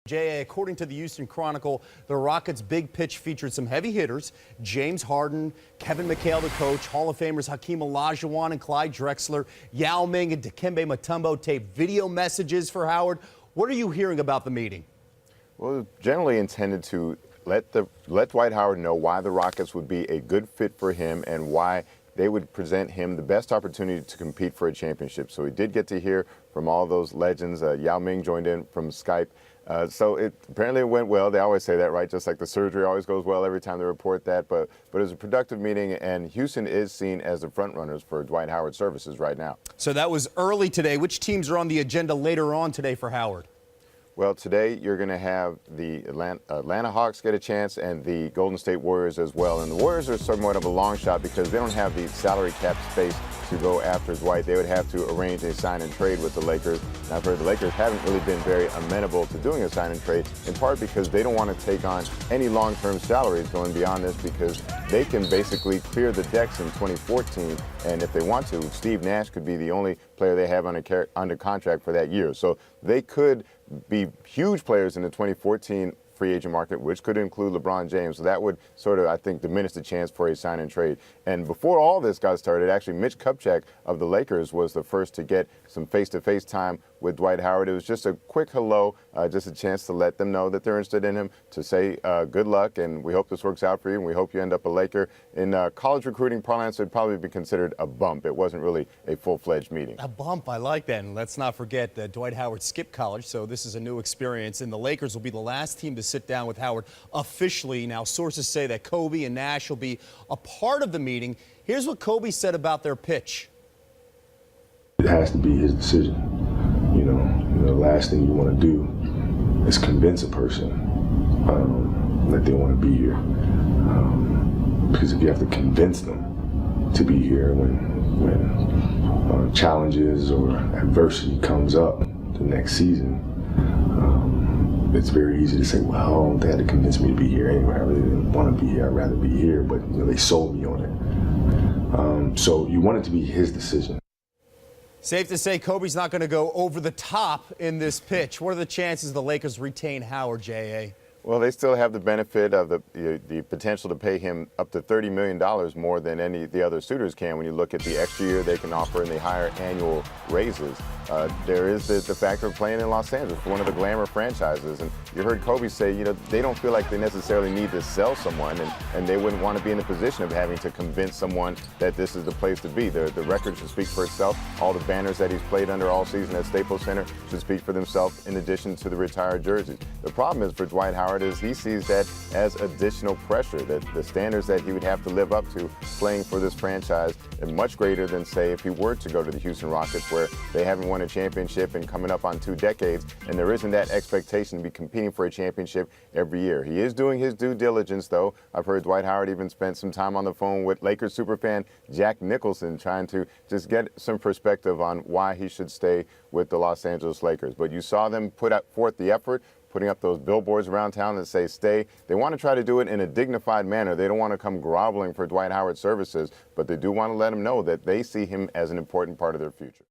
J.A., according to the Houston Chronicle, the Rockets' big pitch featured some heavy hitters: James Harden, Kevin McHale, the coach, Hall of Famers Hakeem Olajuwon and Clyde Drexler, Yao Ming and Dikembe Mutombo taped video messages for Howard. What are you hearing about the meeting? Well, it's generally intended to let Dwight Howard know why the Rockets would be a good fit for him and why they would present him the best opportunity to compete for a championship. So he did get to hear from all those legends. Yao Ming joined in from Skype. So apparently it went well. They always say that, right? Just like the surgery always goes well every time they report that. But it was a productive meeting, and Houston is seen as the front runners for Dwight Howard services right now. So that was early today. Which teams are on the agenda later on today for Howard? Well, today you're going to have the Atlanta Hawks get a chance and the Golden State Warriors as well. And the Warriors are somewhat of a long shot because they don't have the salary cap space to go after Dwight. They would have to arrange a sign and trade with the Lakers. And I've heard the Lakers haven't really been very amenable to doing a sign and trade, in part because they don't want to take on any long-term salaries going beyond this, because they can basically clear the decks in 2014. And if they want to, Steve Nash could be the only player they have under contract for that year. So they could be huge players in the 2014 free agent market, which could include LeBron James. So that would sort of, I think, diminish the chance for a sign and trade. And before all this got started, actually, Mitch Kupchak of the Lakers was the first to get some face-to-face time with Dwight Howard. It was just a quick hello, just a chance to let them know that they're interested in him, to say good luck, and we hope this works out for you, and we hope you end up a Laker. In college recruiting parlance, it would probably be considered a bump. It wasn't really a full-fledged meeting. A bump, I like that. And let's not forget that Dwight Howard skipped college, so this is a new experience. And the Lakers will be the last team to sit down with Howard officially. Now, sources say that Kobe and Nash will be a part of the meeting. Here's what Kobe said about their pitch. It has to be his decision. You know, the last thing you want to do is convince a person that they want to be here. Because if you have to convince them to be here when challenges or adversity comes up the next season, it's very easy to say, well, they had to convince me to be here anyway. I really didn't want to be here. I'd rather be here, but you know, they sold me on it. So you want it to be his decision. Safe to say Kobe's not going to go over the top in this pitch. What are the chances the Lakers retain Howard, J.A.? Well, they still have the benefit of the potential to pay him up to $30 million more than any of the other suitors can when you look at the extra year they can offer and the higher annual raises. There is the factor of playing in Los Angeles for one of the glamour franchises. And you heard Kobe say, you know, they don't feel like they necessarily need to sell someone, and they wouldn't want to be in the position of having to convince someone that this is the place to be. The record should speak for itself. All the banners that he's played under all season at Staples Center should speak for themselves, in addition to the retired jerseys. The problem is for Dwight Howard is he sees that as additional pressure, that the standards that he would have to live up to playing for this franchise are much greater than, say, if he were to go to the Houston Rockets, where they haven't won a championship and coming up on 2 decades, and there isn't that expectation to be competing for a championship every year. He is doing his due diligence, though. I've heard Dwight Howard even spent some time on the phone with Lakers superfan Jack Nicholson, trying to just get some perspective on why he should stay with the Los Angeles Lakers. But you saw them put forth the effort, putting up those billboards around town that say stay. They want to try to do it in a dignified manner. They don't want to come groveling for Dwight Howard's services, but they do want to let him know that they see him as an important part of their future.